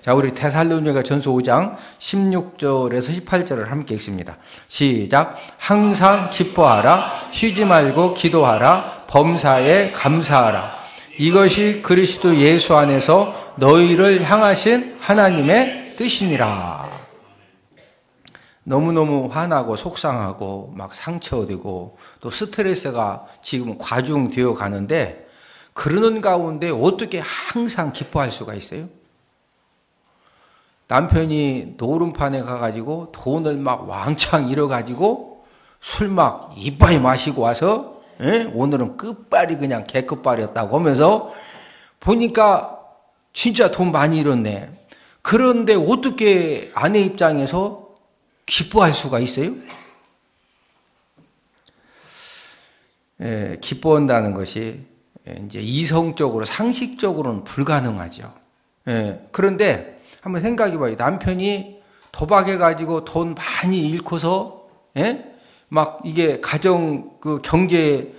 자, 우리 데살로니가 전서 5장 16절에서 18절을 함께 읽습니다. 시작. 항상 기뻐하라. 쉬지 말고 기도하라. 범사에 감사하라. 이것이 그리스도 예수 안에서 너희를 향하신 하나님의 뜻이니라. 너무너무 화나고 속상하고 막 상처되고 또 스트레스가 지금 과중되어 가는데, 그러는 가운데 어떻게 항상 기뻐할 수가 있어요? 남편이 노름판에 가가지고 돈을 막 왕창 잃어가지고 술 막 이빠이 마시고 와서 오늘은 끝발이 그냥 개끝발이었다고 하면서 보니까 진짜 돈 많이 잃었네. 그런데 어떻게 아내 입장에서 기뻐할 수가 있어요? 기뻐한다는 것이 이제 이성적으로 상식적으로는 불가능하죠. 그런데 한번 생각해 봐요. 남편이 도박해가지고 돈 많이 잃고서, 막 이게 가정 그 경제에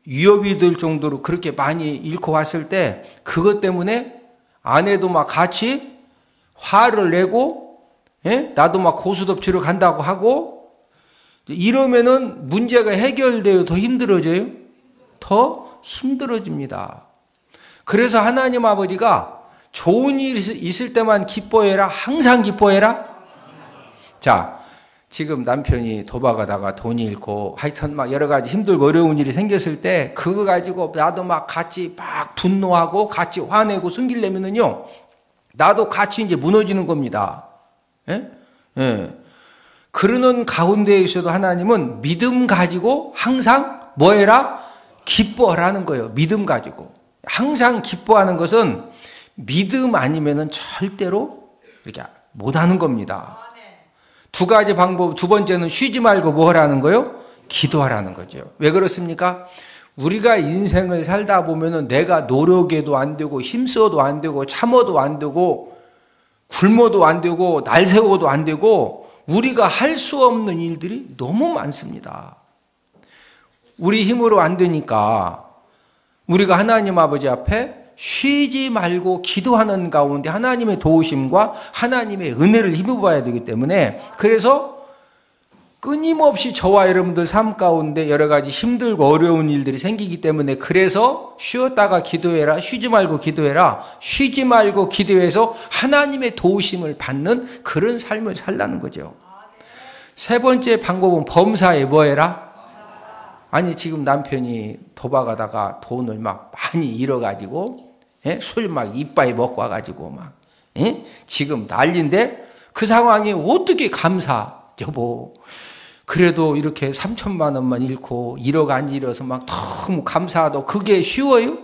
위협이 될 정도로 그렇게 많이 잃고 왔을 때, 그것 때문에 아내도 막 같이 화를 내고, 나도 막 고수톱치러 간다고 하고, 이러면은 문제가 해결돼요? 더 힘들어져요? 더 힘들어집니다. 그래서 하나님 아버지가 좋은 일이 있을 때만 기뻐해라? 항상 기뻐해라? 자, 지금 남편이 도박하다가 돈이 잃고 하여튼 막 여러 가지 힘들고 어려운 일이 생겼을 때 그거 가지고 나도 막 같이 막 분노하고 같이 화내고 숨기려면은요, 나도 같이 이제 무너지는 겁니다. 그러는 가운데에 있어도 하나님은 믿음 가지고 항상 뭐 해라? 기뻐하라는 거예요. 믿음 가지고. 항상 기뻐하는 것은 믿음 아니면은 절대로 이렇게 못 하는 겁니다. 두 가지 방법. 두 번째는 쉬지 말고 뭐 하라는 거예요? 기도하라는 거죠. 왜 그렇습니까? 우리가 인생을 살다 보면은 내가 노력해도 안 되고 힘써도 안 되고 참어도 안 되고 굶어도 안 되고 날 세워도 안 되고 우리가 할 수 없는 일들이 너무 많습니다. 우리 힘으로 안 되니까 우리가 하나님 아버지 앞에 쉬지 말고 기도하는 가운데 하나님의 도우심과 하나님의 은혜를 힘입어야 되기 때문에, 그래서 끊임없이 저와 여러분들 삶 가운데 여러 가지 힘들고 어려운 일들이 생기기 때문에, 그래서 쉬었다가 기도해라, 쉬지 말고 기도해라, 쉬지 말고 기도해서 하나님의 도우심을 받는 그런 삶을 살라는 거죠. 세 번째 방법은 범사에 뭐 해라? 아니 지금 남편이 도박하다가 돈을 막 많이 잃어가지고 술 막 이빠이 먹고 와가지고 막 지금 난리인데, 그 상황에 어떻게 감사? 여보, 그래도 이렇게 3천만 원만 잃고 1억 안 잃어서 막 너무 감사하다고 그게 쉬워요?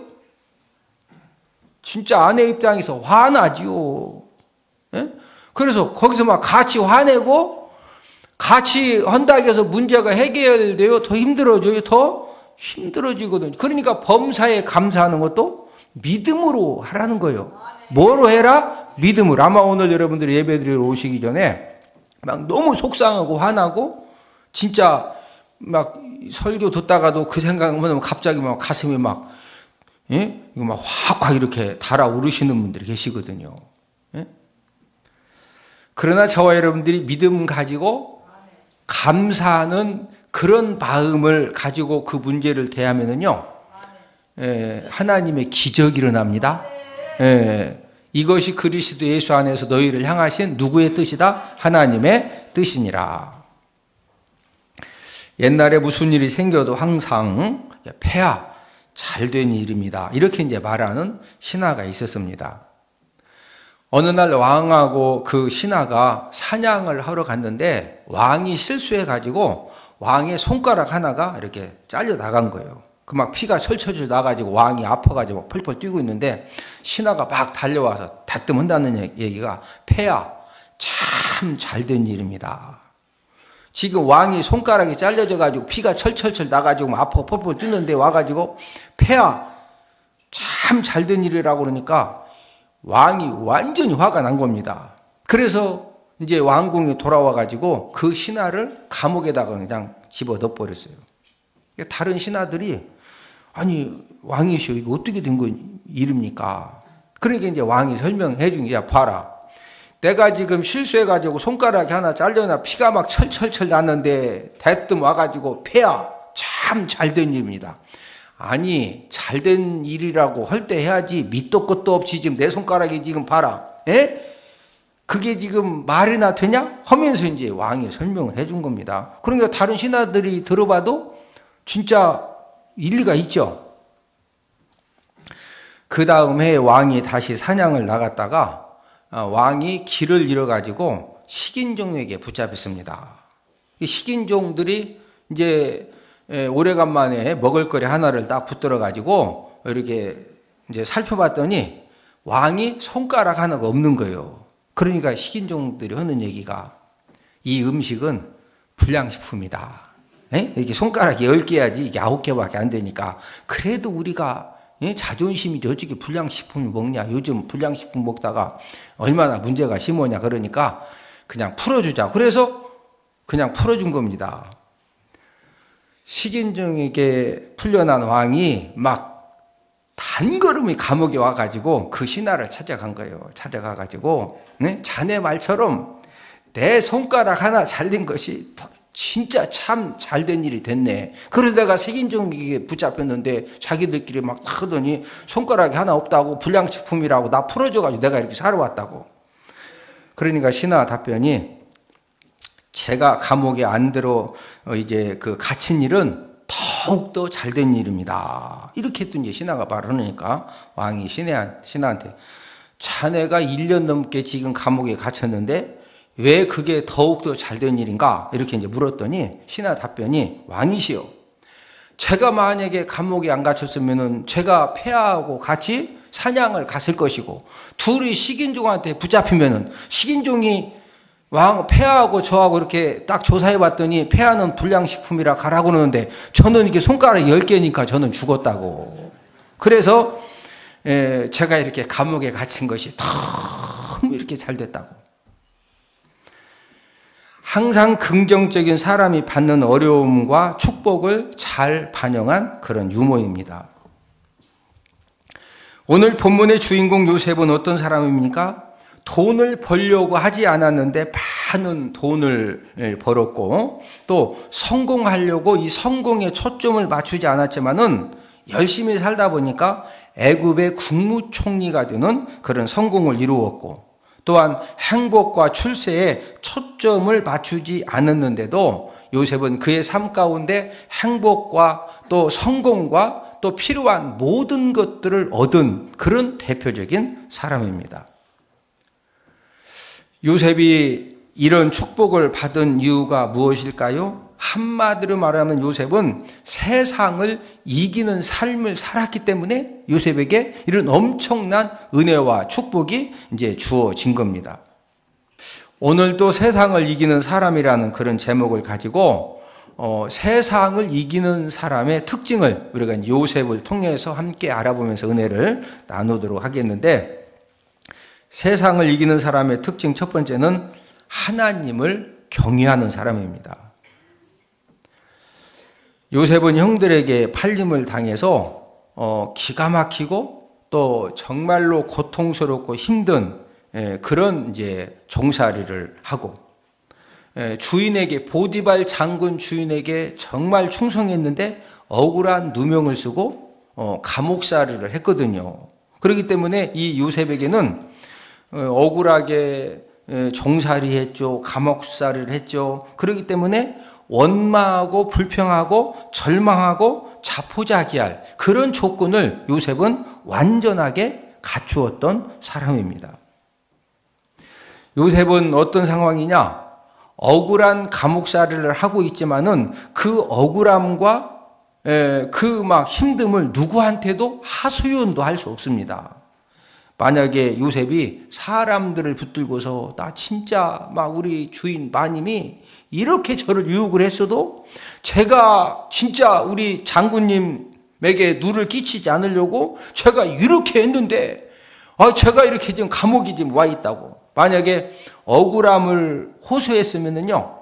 진짜 아내 입장에서 화나지요. 그래서 거기서 막 같이 화내고 같이 한다고 해서 문제가 해결돼요? 더 힘들어져요? 더 힘들어지거든요. 그러니까 범사에 감사하는 것도 믿음으로 하라는 거예요. 뭐로 해라? 믿음으로. 아마 오늘 여러분들이 예배드리러 오시기 전에 막 너무 속상하고 화나고 진짜 막 설교 듣다가도 그 생각하면 갑자기 막 가슴이 막 이거 막 확확 이렇게 달아오르시는 분들이 계시거든요. 그러나 저와 여러분들이 믿음 가지고 감사하는 그런 마음을 가지고 그 문제를 대하면은요, 하나님의 기적이 일어납니다. 이것이 그리스도 예수 안에서 너희를 향하신 누구의 뜻이다? 하나님의 뜻이니라. 옛날에 무슨 일이 생겨도 항상 폐하 잘된 일입니다. 이렇게 이제 말하는 신하가 있었습니다. 어느 날 왕하고 그 신하가 사냥을 하러 갔는데 왕이 실수해가지고 왕의 손가락 하나가 이렇게 잘려 나간 거예요. 그 막 피가 철철철 나가지고 왕이 아파가지고 막 펄펄 뛰고 있는데 신하가 막 달려와서 다뜸한다는 얘기가 폐하 참 잘된 일입니다. 지금 왕이 손가락이 잘려져가지고 피가 철철철 나가지고 막 아파 펄펄 뛰는데 와가지고 폐하 참 잘된 일이라고 그러니까 왕이 완전히 화가 난 겁니다. 그래서 이제 왕궁에 돌아와가지고 그 신하를 감옥에다가 그냥 집어넣어 버렸어요. 다른 신하들이 아니 왕이시여 이거 어떻게 된 거 일입니까? 그러니까 이제 왕이 설명해 준 게, 야 봐라, 내가 지금 실수해가지고 손가락이 하나 잘려나 피가 막 철철철 나는데 대뜸 와가지고 폐야 참 잘된 일입니다. 아니 잘된 일이라고 할 때 해야지 밑도 끝도 없이 지금 내 손가락이 지금 봐라. 에? 그게 지금 말이나 되냐? 하면서 이제 왕이 설명을 해준 겁니다. 그러니까 다른 신하들이 들어봐도 진짜 일리가 있죠. 그 다음 해에 왕이 다시 사냥을 나갔다가 왕이 길을 잃어가지고 식인종에게 붙잡혔습니다. 식인종들이 이제 오래간만에 먹을거리 하나를 딱 붙들어가지고 이렇게 이제 살펴봤더니 왕이 손가락 하나가 없는 거예요. 그러니까 식인종들이 하는 얘기가 이 음식은 불량식품이다. 이렇게 손가락이 10개야지 이게 9개밖에 안 되니까 그래도 우리가 자존심이 어떻게 불량식품을 먹냐. 요즘 불량식품 먹다가 얼마나 문제가 심하냐. 그러니까 그냥 풀어주자. 그래서 그냥 풀어준 겁니다. 식인종에게 풀려난 왕이 막 단걸음이 감옥에 와가지고 그 신하를 찾아간 거예요. 찾아가가지고 자네 말처럼 내 손가락 하나 잘린 것이 진짜 참 잘된 일이 됐네. 그러다가 식인종에게 붙잡혔는데 자기들끼리 막 하더니 손가락이 하나 없다고 불량식품이라고 나 풀어줘가지고 내가 이렇게 살아왔다고. 그러니까 신하 답변이 제가 감옥에 안 들어 이제 그 갇힌 일은 더욱더 잘된 일입니다. 이렇게 또 이제 신하가 말하니까 왕이 신하한테 자네가 1년 넘게 지금 감옥에 갇혔는데 왜 그게 더욱더 잘된 일인가? 이렇게 이제 물었더니 신하 답변이 왕이시여. 제가 만약에 감옥에 안 갇혔으면은 제가 폐하하고 같이 사냥을 갔을 것이고 둘이 식인종한테 붙잡히면은 식인종이 왕 폐하하고 저하고 이렇게 딱 조사해 봤더니 폐하는 불량식품이라 가라고 그러는데 저는 이게 손가락이 10개니까 저는 죽었다고. 그래서 제가 이렇게 감옥에 갇힌 것이 너무 이렇게 잘 됐다고. 항상 긍정적인 사람이 받는 어려움과 축복을 잘 반영한 그런 유머입니다. 오늘 본문의 주인공 요셉은 어떤 사람입니까? 돈을 벌려고 하지 않았는데 많은 돈을 벌었고 또 성공하려고 이 성공에 초점을 맞추지 않았지만은 열심히 살다 보니까 애굽의 국무총리가 되는 그런 성공을 이루었고 또한 행복과 출세에 초점을 맞추지 않았는데도 요셉은 그의 삶 가운데 행복과 또 성공과 또 필요한 모든 것들을 얻은 그런 대표적인 사람입니다. 요셉이 이런 축복을 받은 이유가 무엇일까요? 한마디로 말하면 요셉은 세상을 이기는 삶을 살았기 때문에 요셉에게 이런 엄청난 은혜와 축복이 이제 주어진 겁니다. 오늘도 세상을 이기는 사람이라는 그런 제목을 가지고 세상을 이기는 사람의 특징을 우리가 요셉을 통해서 함께 알아보면서 은혜를 나누도록 하겠는데 세상을 이기는 사람의 특징 첫 번째는 하나님을 경외하는 사람입니다. 요셉은 형들에게 팔림을 당해서 기가 막히고 또 정말로 고통스럽고 힘든 그런 이제 종살이를 하고 주인에게 보디발 장군 주인에게 정말 충성했는데 억울한 누명을 쓰고 감옥살이를 했거든요. 그렇기 때문에 이 요셉에게는 억울하게 종살이했죠. 감옥살이를 했죠. 그렇기 때문에 원망하고 불평하고 절망하고 자포자기할 그런 조건을 요셉은 완전하게 갖추었던 사람입니다. 요셉은 어떤 상황이냐? 억울한 감옥살이를 하고 있지만은 그 억울함과 그 막 힘듦을 누구한테도 하소연도 할 수 없습니다. 만약에 요셉이 사람들을 붙들고서 나 진짜 막 우리 주인 마님이 이렇게 저를 유혹을 했어도 제가 진짜 우리 장군님에게 누를 끼치지 않으려고 제가 이렇게 했는데 제가 이렇게 지금 감옥에 지금 와 있다고. 만약에 억울함을 호소했으면은요,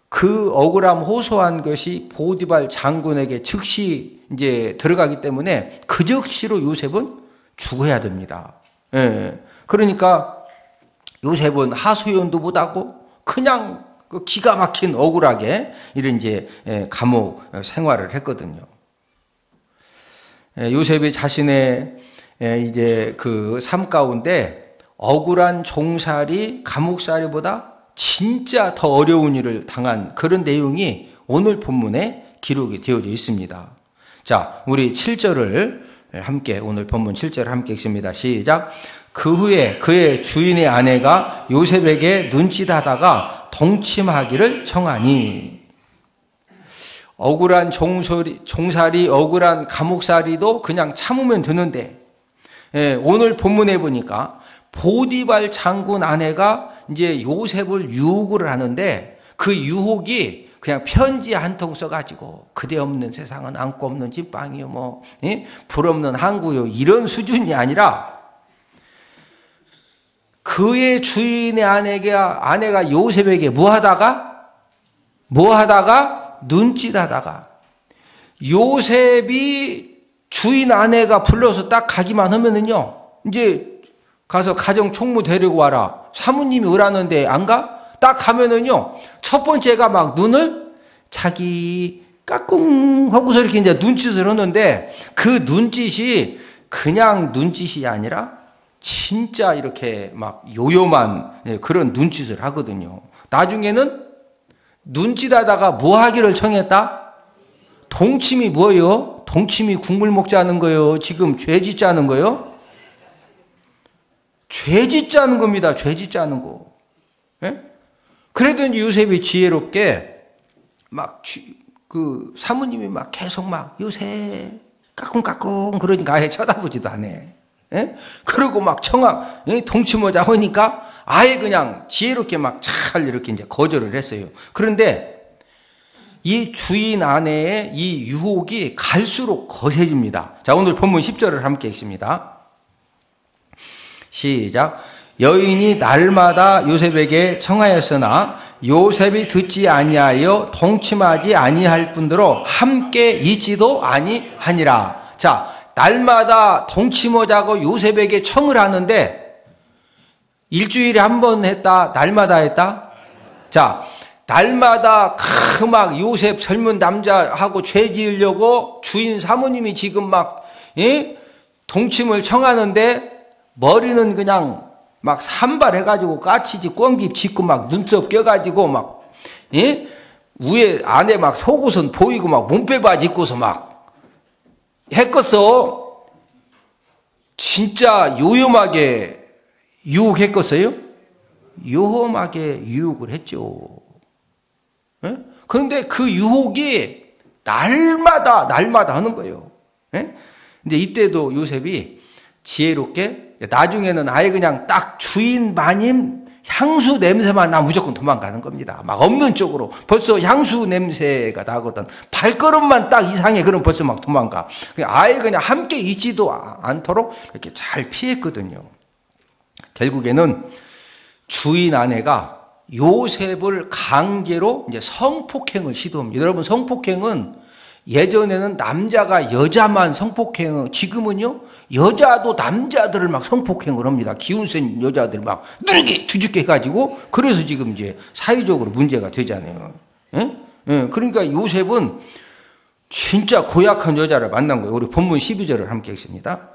그 억울함 호소한 것이 보디발 장군에게 즉시 이제 들어가기 때문에 그 즉시로 요셉은 죽어야 됩니다. 예. 그러니까 요셉은 하소연도 못하고 그냥 그 기가 막힌 억울하게 이런 이제 감옥 생활을 했거든요. 요셉이 자신의 이제 그 삶 가운데 억울한 종살이, 감옥살이보다 진짜 더 어려운 일을 당한 그런 내용이 오늘 본문에 기록이 되어져 있습니다. 자, 우리 7절을 함께, 오늘 본문 7절을 함께 읽습니다. 시작. 그 후에 그의 주인의 아내가 요셉에게 눈짓하다가 동침하기를 청하니. 억울한 종살이, 억울한 감옥살이도 그냥 참으면 되는데, 오늘 본문에 보니까 보디발 장군 아내가 이제 요셉을 유혹을 하는데, 그 유혹이 그냥 편지 한 통 써가지고 그대 없는 세상은 안고 없는 찐빵이요, 뭐 불 없는 항구요, 이런 수준이 아니라 그의 주인의 아내가 요셉에게 뭐하다가 눈짓하다가, 요셉이 주인 아내가 불러서 딱 가기만 하면은요, 이제 가서 가정 총무 데리고 와라, 사모님이 오라는데 안 가? 딱 가면은요, 첫 번째가 막 눈을 자기 까꿍 하고서 이렇게 이제 눈짓을 하는데, 그 눈짓이 그냥 눈짓이 아니라 진짜 이렇게 막 요염한 그런 눈짓을 하거든요. 나중에는 눈짓하다가 뭐 하기를 청했다? 동침이 뭐예요? 동침이 국물 먹자는 거예요? 지금 죄 짓자는 거예요? 죄 짓자는 겁니다. 죄 짓자는 거. 예? 그래도 요셉이 지혜롭게 막 그 사모님이 막 계속 막 요셉 까꿍까꿍 그러니까 아예 쳐다보지도 않아. 예? 그러고 막 동침하자 하니까 아예 그냥 지혜롭게 막 잘 이렇게 이제 거절을 했어요. 그런데 이 주인 아내의 이 유혹이 갈수록 거세집니다. 자, 오늘 본문 10절을 함께 읽습니다. 시작. 여인이 날마다 요셉에게 청하였으나 요셉이 듣지 아니하여 동침하지 아니할 뿐더러 함께 있지도 아니하니라. 자, 날마다 동침하자고 요셉에게 청을 하는데 일주일에 한 번 했다? 날마다 했다? 자, 날마다 막 요셉 젊은 남자하고 죄 지으려고 주인 사모님이 지금 막 동침을 청하는데 머리는 그냥 막 산발해가지고 까치지 꿩집 짚고 막 눈썹 껴가지고 막 위에 안에 막 속옷은 보이고 막 몸빼바지 입고서 막 했겠어. 진짜 요염하게 유혹했겠어요? 요험하게 유혹을 했죠. 예? 그런데 그 유혹이 날마다 하는 거예요. 예? 근데 이때도 요셉이 지혜롭게 나중에는 아예 그냥 딱 주인 마님 향수 냄새만 나 무조건 도망가는 겁니다. 막 없는 쪽으로 벌써 향수 냄새가 나거든. 발걸음만 딱 이상해. 그럼 벌써 막 도망가. 아예 그냥 함께 있지도 않도록 이렇게 잘 피했거든요. 결국에는 주인 아내가 요셉을 강제로 이제 성폭행을 시도합니다. 여러분, 성폭행은 예전에는 남자가 여자만 성폭행, 지금은요 여자도 남자들을 막 성폭행을 합니다. 기운 센 여자들 막 누르게 뒤죽게 해가지고. 그래서 지금 이제 사회적으로 문제가 되잖아요. 예? 예, 그러니까 요셉은 진짜 고약한 여자를 만난 거예요. 우리 본문 12절을 함께 읽습니다.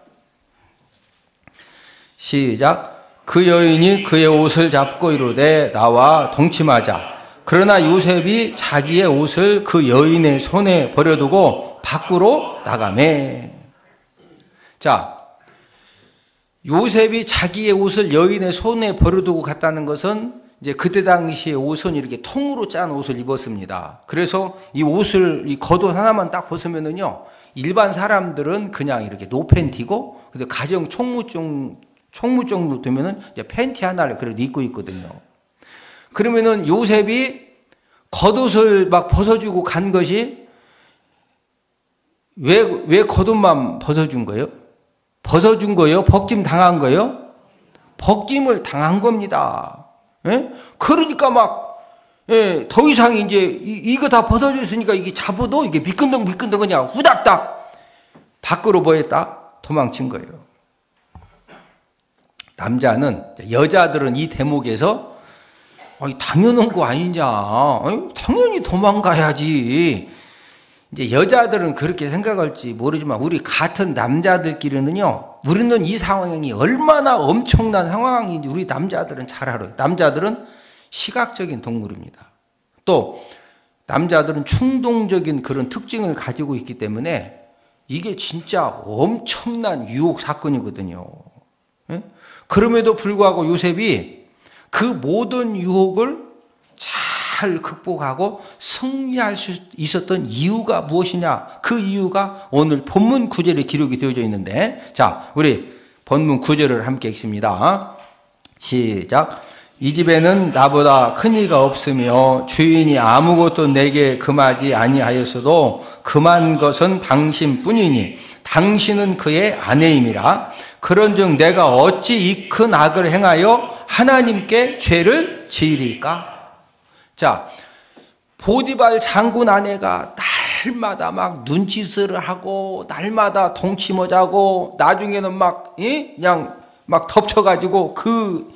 시작. 그 여인이 그의 옷을 잡고 이르되 나와 동침하자. 그러나 요셉이 자기의 옷을 그 여인의 손에 버려두고 밖으로 나가매. 자, 요셉이 자기의 옷을 여인의 손에 버려두고 갔다는 것은 이제 그때 당시에 옷은 이렇게 통으로 짠 옷을 입었습니다. 그래서 이 옷을, 이 겉옷 하나만 딱 벗으면은요, 일반 사람들은 그냥 이렇게 노팬티고, 근데 가정 총무 정도 되면은 이제 팬티 하나를 그래도 입고 있거든요. 그러면은 요셉이 겉옷을 막 벗어주고 간 것이 왜 겉옷만 벗어준 거예요? 벗어준 거예요? 벗김 당한 거예요? 벗김을 당한 겁니다. 예? 그러니까 막, 예, 더 이상 이제 이거 다 벗어줬으니까 이게 잡아도 이게 미끈덩 그냥 후닥닥 밖으로 뭐 했다? 도망친 거예요. 남자는, 여자들은 이 대목에서 당연한 거 아니냐, 당연히 도망가야지. 이제 여자들은 그렇게 생각할지 모르지만 우리 같은 남자들끼리는요, 우리는 이 상황이 얼마나 엄청난 상황인지 우리 남자들은 잘 알아요. 남자들은 시각적인 동물입니다. 또 남자들은 충동적인 그런 특징을 가지고 있기 때문에 이게 진짜 엄청난 유혹 사건이거든요. 그럼에도 불구하고 요셉이 그 모든 유혹을 잘 극복하고 승리할 수 있었던 이유가 무엇이냐? 그 이유가 오늘 본문 9절에 기록이 되어져 있는데, 자, 우리 본문 9절을 함께 읽습니다. 시작. 이 집에는 나보다 큰 이가 없으며 주인이 아무것도 내게 금하지 아니하였어도 금한 것은 당신뿐이니 당신은 그의 아내임이라. 그런즉 내가 어찌 이 큰 악을 행하여 하나님께 죄를 지으리까? 자, 보디발 장군 아내가 날마다 막 눈짓을 하고 날마다 동치모자고 나중에는 막 그냥 막 덮쳐가지고 그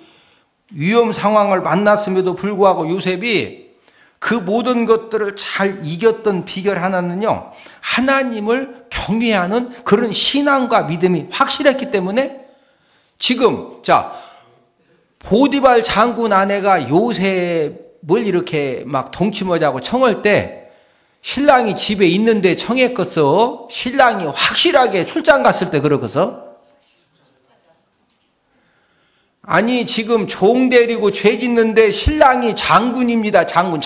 위험 상황을 만났음에도 불구하고 요셉이 그 모든 것들을 잘 이겼던 비결 하나는요, 하나님을 경외하는 그런 신앙과 믿음이 확실했기 때문에 지금, 자, 보디발 장군 아내가 요셉을 이렇게 막 동치모자고 청할 때 신랑이 집에 있는데 청했겠어? 신랑이 확실하게 출장 갔을 때 그러겠어? 아니, 지금 종 데리고 죄 짓는데 신랑이 장군입니다. 장군.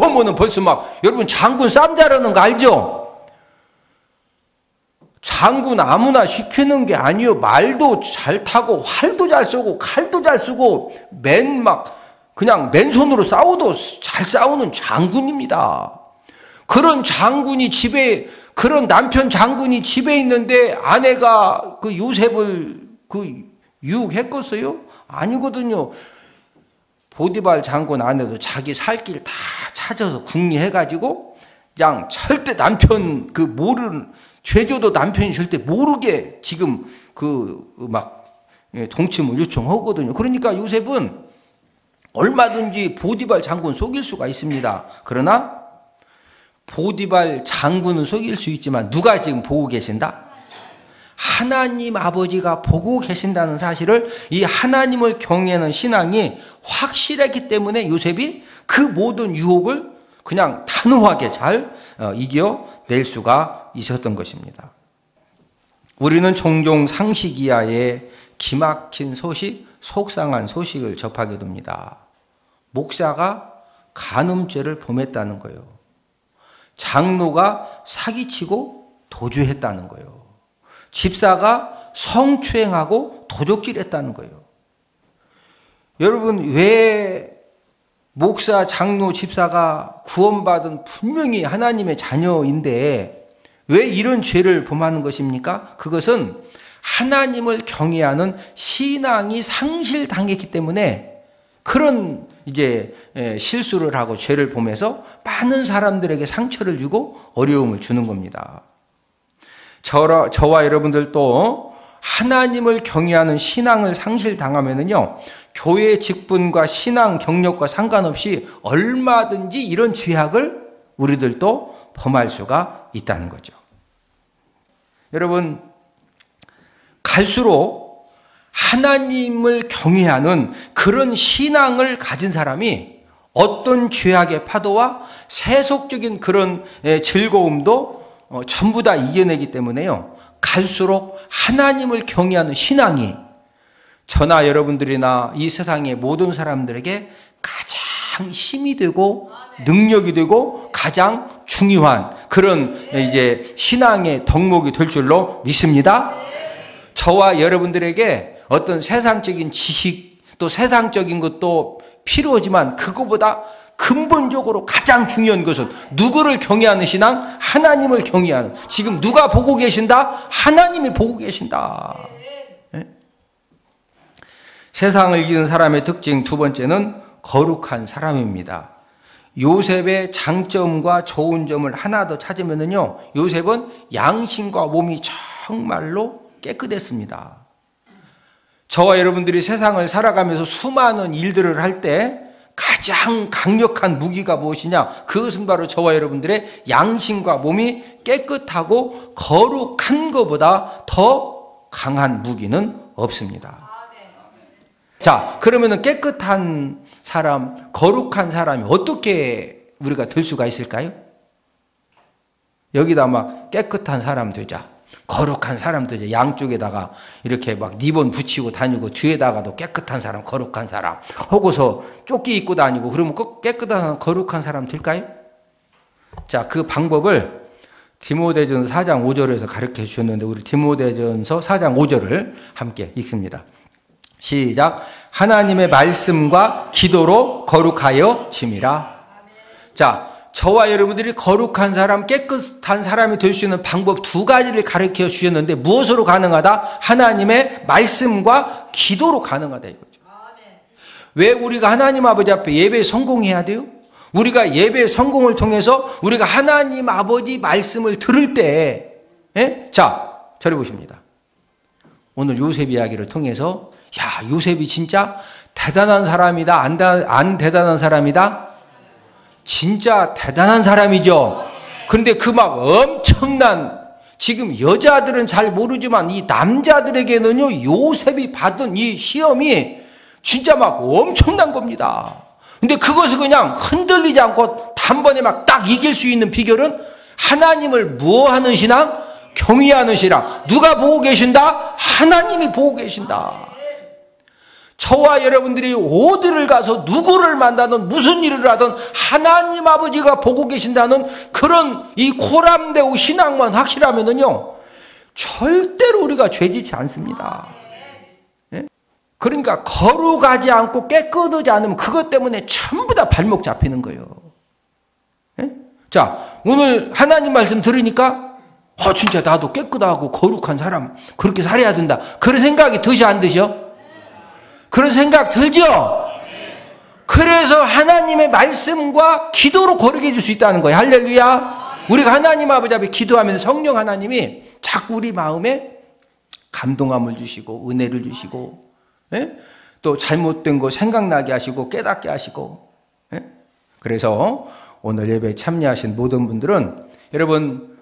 하면은 벌써 막, 여러분 장군 쌈 자르는 거 알죠? 장군 아무나 시키는 게 아니요. 말도 잘 타고 활도 잘 쏘고 칼도 잘 쓰고 그냥 맨손으로 싸워도 잘 싸우는 장군입니다. 그런 장군이 집에, 그런 남편 장군이 집에 있는데 아내가 그 요셉을 유혹했겠어요? 아니거든요. 보디발 장군 아내도 자기 살 길 다 찾아서 궁리해가지고 그냥 절대 남편 모르는, 죄져도 남편이 절대 모르게 지금 동침을 요청하거든요. 그러니까 요셉은 얼마든지 보디발 장군 속일 수가 있습니다. 그러나 보디발 장군은 속일 수 있지만 누가 지금 보고 계신다? 하나님 아버지가 보고 계신다는 사실을, 이 하나님을 경외하는 신앙이 확실했기 때문에 요셉이 그 모든 유혹을 그냥 단호하게 잘 이겨낼 수가 있었던 것입니다. 우리는 종종 상식 이하의 기막힌 소식, 속상한 소식을 접하게 됩니다. 목사가 간음죄를 범했다는 거예요. 장로가 사기치고 도주했다는 거예요. 집사가 성추행하고 도적질했다는 거예요. 여러분, 왜 목사, 장로, 집사가 구원받은 분명히 하나님의 자녀인데 왜 이런 죄를 범하는 것입니까? 그것은 하나님을 경외하는 신앙이 상실당했기 때문에 그런 실수를 하고 죄를 범해서 많은 사람들에게 상처를 주고 어려움을 주는 겁니다. 저와 여러분들도 하나님을 경외하는 신앙을 상실당하면은요, 교회 직분과 신앙 경력과 상관없이 얼마든지 이런 죄악을 우리들도 범할 수가 있다는 거죠. 여러분, 갈수록 하나님을 경외하는 그런 신앙을 가진 사람이 어떤 죄악의 파도와 세속적인 그런 즐거움도 전부 다 이겨내기 때문에요, 갈수록 하나님을 경외하는 신앙이 저나 여러분들이나 이 세상의 모든 사람들에게 가장 힘이 되고 능력이 되고 가장 중요한 그런 신앙의 덕목이 될 줄로 믿습니다. 저와 여러분들에게 어떤 세상적인 지식, 또 세상적인 것도 필요하지만 그거보다 근본적으로 가장 중요한 것은 누구를 경외하는 신앙? 하나님을 경외하는. 지금 누가 보고 계신다? 하나님이 보고 계신다. 네? 세상을 이기는 사람의 특징 두 번째는 거룩한 사람입니다. 요셉의 장점과 좋은 점을 하나 더 찾으면요, 요셉은 양심과 몸이 정말로 깨끗했습니다. 저와 여러분들이 세상을 살아가면서 수많은 일들을 할 때 가장 강력한 무기가 무엇이냐? 그것은 바로 저와 여러분들의 양심과 몸이 깨끗하고 거룩한 것보다 더 강한 무기는 없습니다. 자, 그러면은 깨끗한 사람, 거룩한 사람이 어떻게 우리가 될 수가 있을까요? 여기다 막 깨끗한 사람 되자, 거룩한 사람 되자, 양쪽에다가 이렇게 막 리본 붙이고 다니고 뒤에다가도 깨끗한 사람, 거룩한 사람 하고서 조끼 입고 다니고 그러면 꼭 깨끗한 거룩한 사람 될까요? 자, 그 방법을 디모데전서 4장 5절에서 가르쳐 주셨는데 우리 디모데전서 4장 5절을 함께 읽습니다. 시작. 하나님의 말씀과 기도로 거룩하여 짐이라. 자, 저와 여러분들이 거룩한 사람, 깨끗한 사람이 될 수 있는 방법 두 가지를 가르쳐 주셨는데 무엇으로 가능하다? 하나님의 말씀과 기도로 가능하다 이거죠. 왜 우리가 하나님 아버지 앞에 예배 성공해야 돼요? 우리가 예배 성공을 통해서 우리가 하나님 아버지 말씀을 들을 때, 자, 저리 보십니다. 오늘 요셉 이야기를 통해서 야, 요셉이 진짜 대단한 사람이다, 안 대단한 사람이다? 진짜 대단한 사람이죠. 그런데 그 막 엄청난, 지금 여자들은 잘 모르지만 이 남자들에게는요, 요셉이 받은 이 시험이 진짜 막 엄청난 겁니다. 근데 그것을 그냥 흔들리지 않고 단번에 막 딱 이길 수 있는 비결은 하나님을 무엇하는 신앙? 경외하는 신앙. 누가 보고 계신다? 하나님이 보고 계신다. 저와 여러분들이 어디를 가서 누구를 만나든 무슨 일을 하든 하나님 아버지가 보고 계신다는 그런 이 코람데오 신앙만 확실하면은요, 절대로 우리가 죄짓지 않습니다. 예? 그러니까 거룩하지 않고 깨끗하지 않으면 그것 때문에 전부 다 발목 잡히는 거예요. 예? 자, 오늘 하나님 말씀 들으니까 진짜 나도 깨끗하고 거룩한 사람 그렇게 살아야 된다. 그런 생각이 드시 안 드셔? 그런 생각 들죠? 그래서 하나님의 말씀과 기도로 거룩해 줄 수 있다는 거예요. 할렐루야. 우리가 하나님 아버지 앞에 기도하면서 성령 하나님이 자꾸 우리 마음에 감동함을 주시고 은혜를 주시고, 예? 또 잘못된 거 생각나게 하시고 깨닫게 하시고, 예? 그래서 오늘 예배에 참여하신 모든 분들은 여러분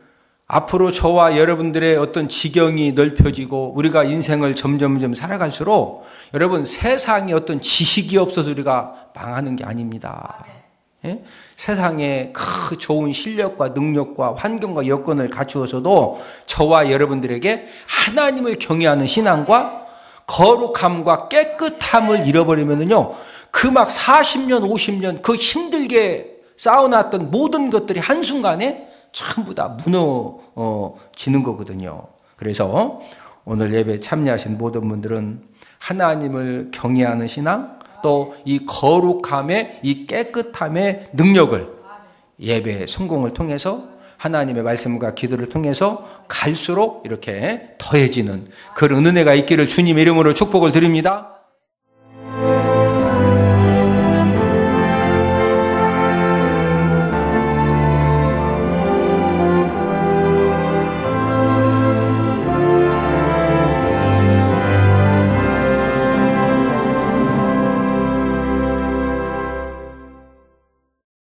앞으로 저와 여러분들의 어떤 지경이 넓혀지고 우리가 인생을 점점 살아갈수록 여러분 세상에 어떤 지식이 없어서 우리가 망하는 게 아닙니다. 예? 세상에 좋은 실력과 능력과 환경과 여건을 갖추어서도 저와 여러분들에게 하나님을 경외하는 신앙과 거룩함과 깨끗함을 잃어버리면은요, 그 막 40년, 50년 그 힘들게 쌓아놨던 모든 것들이 한순간에 전부 다 무너지는 거거든요. 그래서 오늘 예배에 참여하신 모든 분들은 하나님을 경외하는 신앙, 또 이 거룩함의 이 깨끗함의 능력을 예배의 성공을 통해서 하나님의 말씀과 기도를 통해서 갈수록 이렇게 더해지는 그런 은혜가 있기를 주님 이름으로 축복을 드립니다.